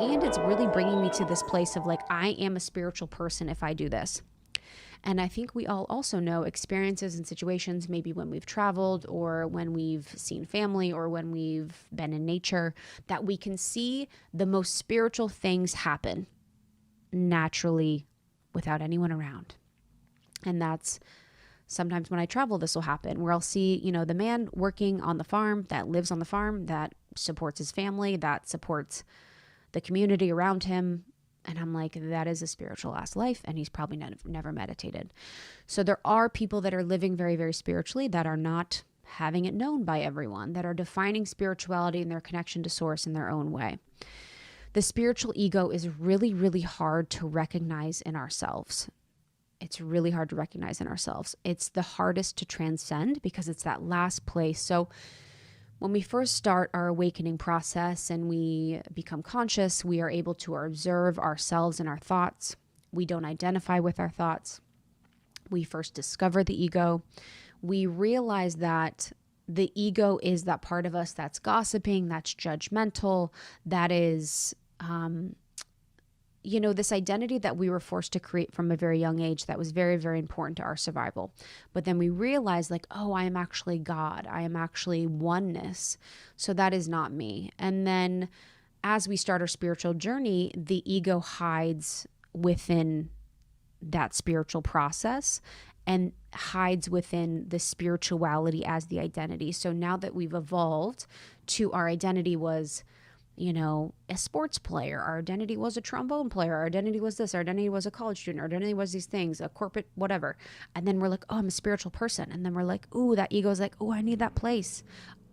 And it's really bringing me to this place of like, I am a spiritual person if I do this. And I think we all also know experiences and situations, maybe when we've traveled or when we've seen family or when we've been in nature, that we can see the most spiritual things happen naturally without anyone around. And that's sometimes when I travel, this will happen where I'll see, the man working on the farm that lives on the farm, that supports his family, that supports the community around him. And I'm like, that is a spiritual ass life. And he's probably never meditated. So there are people that are living very, very spiritually that are not having it known by everyone, that are defining spirituality and their connection to source in their own way. The spiritual ego is really, really hard to recognize in ourselves. It's really hard to recognize in ourselves. It's the hardest to transcend because it's that last place. So when we first start our awakening process and we become conscious, we are able to observe ourselves and our thoughts. We don't identify with our thoughts. We first discover the ego. We realize that the ego is that part of us that's gossiping, that's judgmental, that is, this identity that we were forced to create from a very young age that was very, very important to our survival. But then we realized like, oh, I am actually God. I am actually oneness. So that is not me. And then as we start our spiritual journey, the ego hides within that spiritual process and hides within the spirituality as the identity. So now that we've evolved to our identity was, a sports player. Our identity was a trombone player. Our identity was this. Our identity was a college student. Our identity was these things, a corporate, whatever. And then we're like, oh, I'm a spiritual person. And then we're like, ooh, that ego is like, oh, I need that place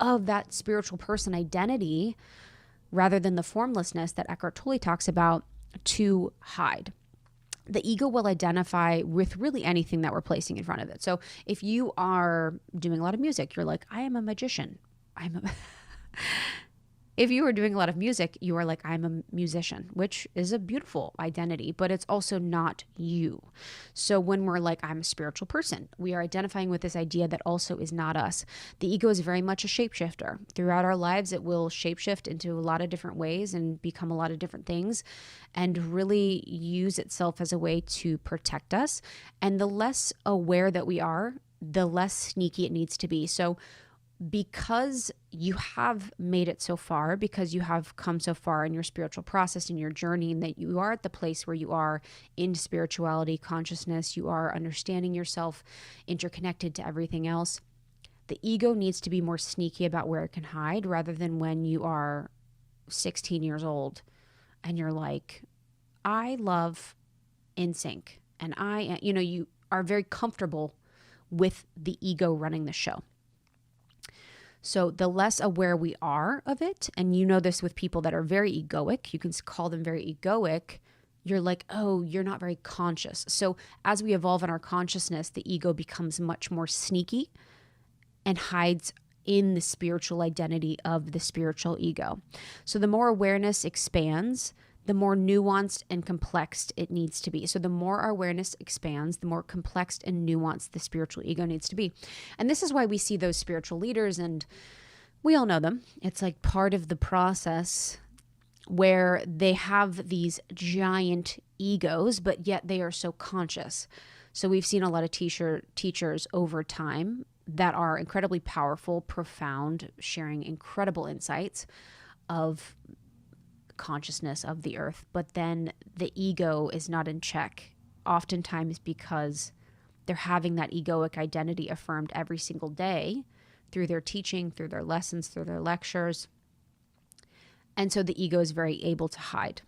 of that spiritual person identity rather than the formlessness that Eckhart Tolle talks about to hide. The ego will identify with really anything that we're placing in front of it. So if you are doing a lot of music, you're like, I am a magician. If you are doing a lot of music, you are like, I'm a musician, which is a beautiful identity, but it's also not you. So when we're like, I'm a spiritual person, we are identifying with this idea that also is not us. The ego is very much a shapeshifter. Throughout our lives, it will shapeshift into a lot of different ways and become a lot of different things and really use itself as a way to protect us. And the less aware that we are, the less sneaky it needs to be. So because you have made it so far, because you have come so far in your spiritual process, in your journey, and that you are at the place where you are in spirituality, consciousness, you are understanding yourself, interconnected to everything else, the ego needs to be more sneaky about where it can hide rather than when you are 16 years old and you're like, I love Simcik, and you are very comfortable with the ego running the show. So the less aware we are of it, and you know this with people that are very egoic, you can call them very egoic, you're like, oh, you're not very conscious. So as we evolve in our consciousness, the ego becomes much more sneaky and hides in the spiritual identity of the spiritual ego. So the more awareness expands, the more nuanced and complex it needs to be. So the more our awareness expands, the more complex and nuanced the spiritual ego needs to be. And this is why we see those spiritual leaders, and we all know them. It's like part of the process where they have these giant egos, but yet they are so conscious. So we've seen a lot of teachers over time that are incredibly powerful, profound, sharing incredible insights of consciousness of the earth, but then the ego is not in check, oftentimes because they're having that egoic identity affirmed every single day through their teaching, through their lessons, through their lectures. And so the ego is very able to hide.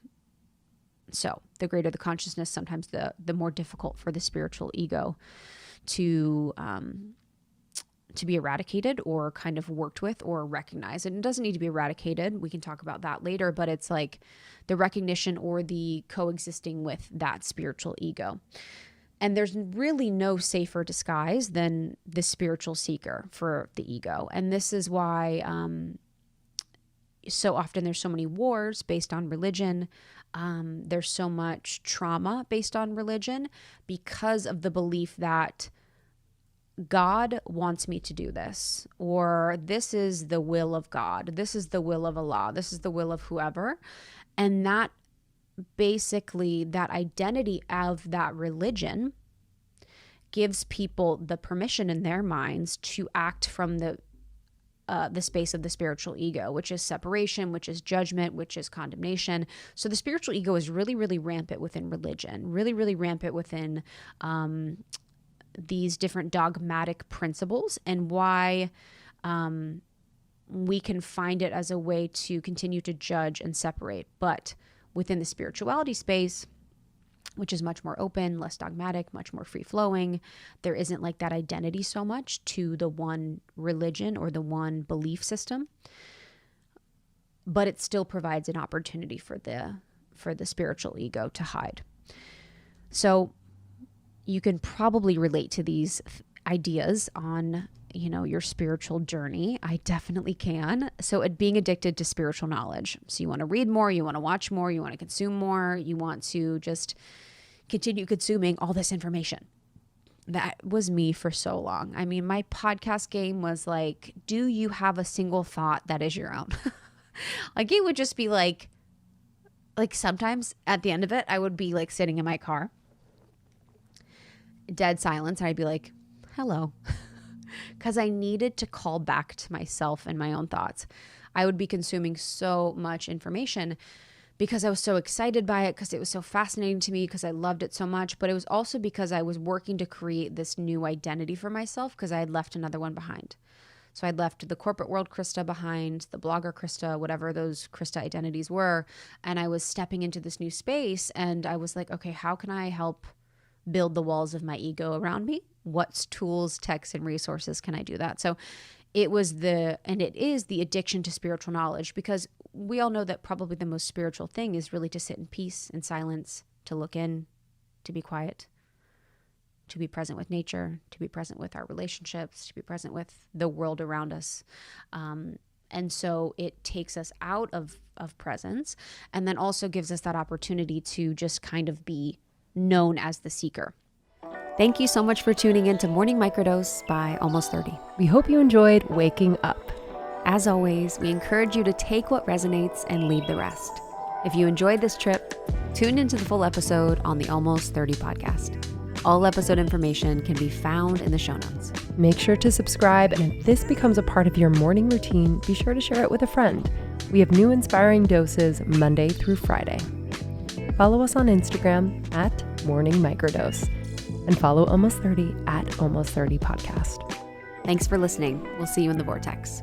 So the greater the consciousness, sometimes the more difficult for the spiritual ego to be eradicated or kind of worked with or recognized. And it doesn't need to be eradicated. We can talk about that later, but it's like the recognition or the coexisting with that spiritual ego. And there's really no safer disguise than the spiritual seeker for the ego. And this is why so often there's so many wars based on religion. There's so much trauma based on religion because of the belief that God wants me to do this, or this is the will of God, this is the will of Allah, this is the will of whoever. And that basically, that identity of that religion gives people the permission in their minds to act from the space of the spiritual ego, which is separation, which is judgment, which is condemnation. So the spiritual ego is really, really rampant within religion, really, really rampant within these different dogmatic principles, and why we can find it as a way to continue to judge and separate. But within the spirituality space, which is much more open, less dogmatic, much more free-flowing, there isn't like that identity so much to the one religion or the one belief system, but it still provides an opportunity for the spiritual ego to hide. So you can probably relate to these ideas on, your spiritual journey. I definitely can. So being addicted to spiritual knowledge. So you want to read more, you want to watch more, you want to consume more, you want to just continue consuming all this information. That was me for so long. I mean, my podcast game was like, do you have a single thought that is your own? Like it would just be like sometimes at the end of it, I would be like sitting in my car, dead silence. And I'd be like, hello. Because I needed to call back to myself and my own thoughts. I would be consuming so much information because I was so excited by it, because it was so fascinating to me, because I loved it so much. But it was also because I was working to create this new identity for myself, because I had left another one behind. So I'd left the corporate world Krista behind, the blogger Krista, whatever those Krista identities were. And I was stepping into this new space, and I was like, okay, how can I help build the walls of my ego around me? What tools, texts, and resources can I do that? So it is the addiction to spiritual knowledge, because we all know that probably the most spiritual thing is really to sit in peace and silence, to look in, to be quiet, to be present with nature, to be present with our relationships, to be present with the world around us. And so it takes us out of presence, and then also gives us that opportunity to just kind of be known as the seeker. Thank you so much for tuning in to Morning Microdose by Almost 30. We hope you enjoyed waking up. As always, we encourage you to take what resonates and leave the rest. If you enjoyed this trip, tune into the full episode on the Almost 30 podcast. All episode information can be found in the show notes. Make sure to subscribe, and if this becomes a part of your morning routine, be sure to share it with a friend. We have new inspiring doses Monday through Friday. Follow us on Instagram at Morning Microdose, and follow Almost 30 at Almost 30 Podcast. Thanks for listening. We'll see you in the vortex.